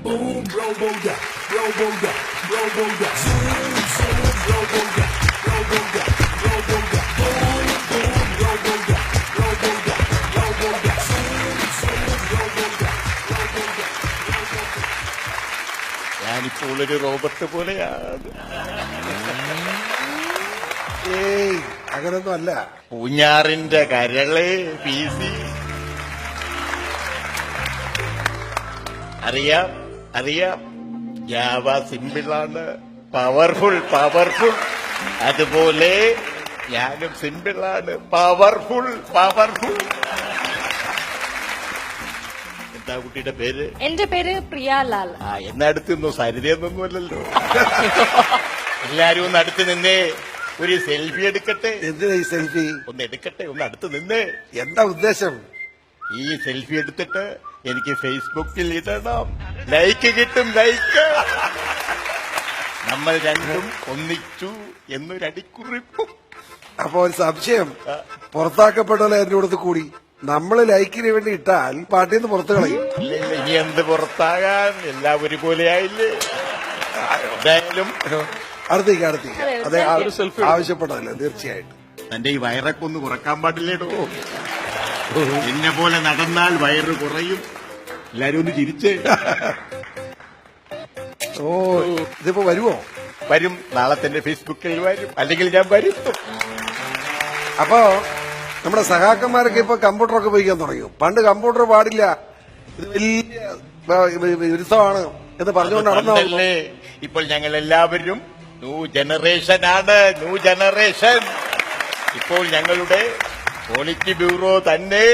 boom, robo-duck, robo-duck, robo-duck. Zoom, zoom, robo-duck, robo-duck, robo-duck. Boom, boom, robo-duck, robo-duck, robo-duck. Zoom, zoom, robo-duck, robo-duck, robo-duck. ഞാനിപ്പോൾ ഒരു robot പോലെയാണ്. ഏയ് അങ്ങനൊന്നും അല്ല. പൂഞ്ഞാറിന്റെ കരള് PC. അറിയാം ജാവ സിമ്പിളാണ്, പവർഫുൾ. അതുപോലെ ഞാനും സിമ്പിളാണ്, പവർഫുൾ. എന്താ കുട്ടിയുടെ പേര്? എന്റെ പേര് പ്രിയാലാൽ. എന്നെ അടുത്ത് നിന്നോ, സരിതയൊന്നുമല്ലല്ലോ. എല്ലാരും ഒന്ന് അടുത്ത് നിന്നേ, ഒരു സെൽഫി എടുക്കട്ടെ. എന്തിനാ ഈ സെൽഫി? ഒന്ന് എടുക്കട്ടെ, ഒന്ന് അടുത്ത് നിന്നേ. എന്താ ഉദ്ദേശം? ഈ സെൽഫി എടുത്തിട്ട് എനിക്ക് ഫേസ്ബുക്കിൽ ഇടണം, ലൈക്ക് കിട്ടും, ലൈക്ക്. നമ്മൾ രണ്ടും ഒന്നിച്ചു എന്നൊരടിക്കുറിപ്പും. അപ്പൊ ഒരു സംശയം, പുറത്താക്കപ്പെട്ടല്ലോ എന്റെ കൂടത്ത് കൂടി. നമ്മള് ലൈക്കിന് വേണ്ടി ഇട്ടാൽ പാർട്ടിയിൽ നിന്ന് പുറത്തു കളയും. ഇല്ല, ഇനി എന്ത് പുറത്താകാൻ, എല്ലാം ഒരുപോലെയായില്ലേ. എന്തായാലും അടുത്തേക്ക് അതെ ആവശ്യപ്പെട്ടതല്ലേ, തീർച്ചയായിട്ടും. തന്റെ ഈ വയറൊക്കെ ഒന്ന് കുറക്കാൻ പാടില്ലേടോ. എന്നെ പോലെ നടന്നാൽ വയറ് കുറയും. എല്ലാരും ഒന്ന് ചിരിച്ചേ. ഓ, ഇതിപ്പോ വരുമോ? വരും, നാളെ തന്നെ ഫേസ്ബുക്കിൽ വരും, അല്ലെങ്കിൽ ഞാൻ വരുത്തും. അപ്പോ നമ്മുടെ സഹാക്കന്മാരൊക്കെ ഇപ്പൊ കമ്പ്യൂട്ടറൊക്കെ ഉപയോഗിക്കാൻ തുടങ്ങി. പണ്ട് കമ്പ്യൂട്ടർ പാടില്ല, ഇത് വലിയ വിരുദ്ധമാണ് എന്ന് പറഞ്ഞുകൊണ്ട് നടന്നല്ലേ. ഇപ്പോൾ ഞങ്ങൾ എല്ലാവരും ന്യൂ ജനറേഷനാണ്, ന്യൂ ജനറേഷൻ. ഇപ്പോൾ ഞങ്ങളുടെ പോളിറ്റ് ബ്യൂറോ തന്നെ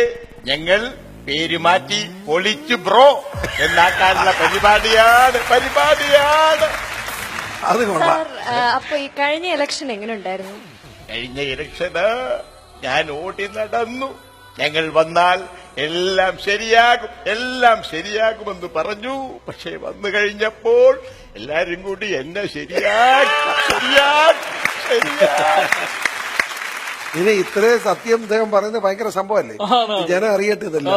ഞങ്ങൾ പേര് മാറ്റി പൊളിച്ച് ബ്രോ എന്നാക്കാനുള്ള പരിപാടിയാണ്. അത് കൊള്ളാം. അപ്പൊ ഈ കഴിഞ്ഞ ഇലക്ഷൻ എങ്ങനെ ഉണ്ടായിരുന്നു? കഴിഞ്ഞ ഇലക്ഷന് ഞാൻ ഓടി നടന്നു. ഞങ്ങൾ വന്നാൽ എല്ലാം ശരിയാകുമെന്ന് പറഞ്ഞു. പക്ഷേ വന്നു കഴിഞ്ഞപ്പോൾ എല്ലാരും കൂടി എന്നെ ശരിയാക്കി. ഇനി ഇത്രയും സത്യം അദ്ദേഹം പറയുന്നത് ഭയങ്കര സംഭവമല്ലേ, ജനം അറിയട്ടെ ഇതല്ല.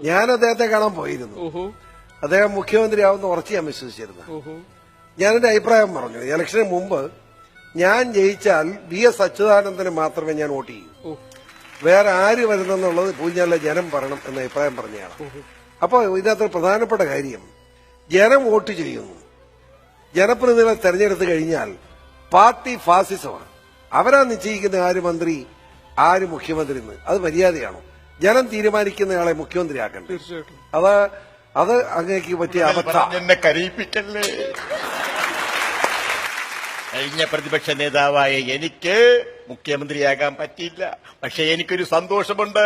ഞാൻ അദ്ദേഹത്തെ കാണാൻ പോയിരുന്നു. അദ്ദേഹം മുഖ്യമന്ത്രിയാവുന്ന ഉറച്ച് ഞാൻ വിശ്വസിച്ചിരുന്നു. ഞാൻ എന്റെ അഭിപ്രായം പറഞ്ഞു. ഇലക്ഷന് മുമ്പ് ഞാൻ ജയിച്ചാൽ VS അച്യുതാനന്ദന് മാത്രമേ ഞാൻ വോട്ട് ചെയ്യൂ, വേറെ ആര് വരുന്നെന്നുള്ളത് പൂഞ്ഞാലിലെ ജനം പറയണം എന്ന അഭിപ്രായം പറഞ്ഞതാണ്. അപ്പൊ ഇതിനകത്ത് പ്രധാനപ്പെട്ട കാര്യം, ജനം വോട്ട് ചെയ്യുന്നു. ജനപ്രതിനിധികളെ തെരഞ്ഞെടുത്ത് കഴിഞ്ഞാൽ പാർട്ടി ഫാസിസമാണ്. അവരാ നിശ്ചയിക്കുന്ന ആര് മന്ത്രി, ആര് മുഖ്യമന്ത്രി എന്ന്. അത് മര്യാദയാണോ? ജനം തീരുമാനിക്കുന്നയാളെ മുഖ്യമന്ത്രിയാക്കണ്ടേ? അത് അങ്ങേക്ക് പറ്റിയ അബദ്ധം. എന്നെ കരയിപ്പിക്കല്ലേ. കഴിഞ്ഞ പ്രതിപക്ഷ നേതാവായ എനിക്ക് മുഖ്യമന്ത്രിയാകാൻ പറ്റിയില്ല. പക്ഷെ എനിക്കൊരു സന്തോഷമുണ്ട്,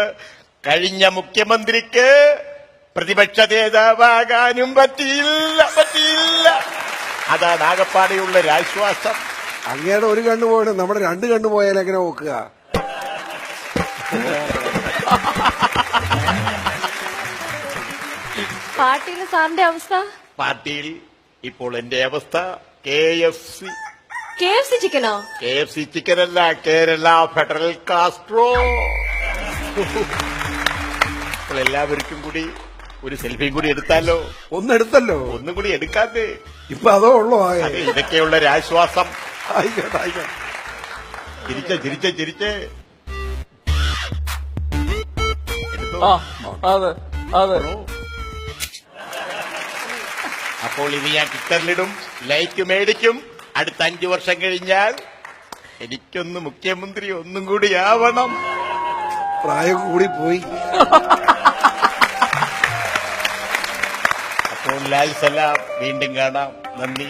കഴിഞ്ഞ മുഖ്യമന്ത്രിക്ക് പ്രതിപക്ഷ നേതാവാകാനും പറ്റിയില്ല. അതാണ് ആകപ്പാടെയുള്ള ഒരാശ്വാസം. അങ്ങയുടെ ഒരു കണ്ണു പോകണം, നമ്മുടെ 2 കണ്ണു പോയാൽ എങ്ങനെ നോക്കുക? പാർട്ടിയിലെ സാറിന്റെ അവസ്ഥ? പാർട്ടിയിൽ ഇപ്പോൾ എന്റെ അവസ്ഥ KFC ചിക്കനോ? KFC ചിക്കനല്ല, കേരള ഫെഡറൽ കാസ്ട്രോ. ഇപ്പോൾ എല്ലാവർക്കും കൂടി ഒരു സെൽഫിയും കൂടി എടുത്താലോ? ഒന്നെടുത്തല്ലോ, ഒന്നും കൂടി എടുക്കാതെ. ഇപ്പൊ അതോ ഉള്ളോ? ഇതൊക്കെയുള്ള ഒരാശ്വാസം. ആയിക്കോട്ടെ. ചിരിച്ചേ. അതെ. അപ്പോൾ ഇനി ഞാൻ ട്വിറ്ററിലിടും, ലൈക്ക് മേടിക്കും. അടുത്ത 5 വർഷം കഴിഞ്ഞാൽ എനിക്കൊന്ന് മുഖ്യമന്ത്രി ഒന്നും കൂടി ആവണം. പ്രായം കൂടി പോയി. അപ്പോൾ ലാൽ സലാം, വീണ്ടും കാണാം. നന്ദി.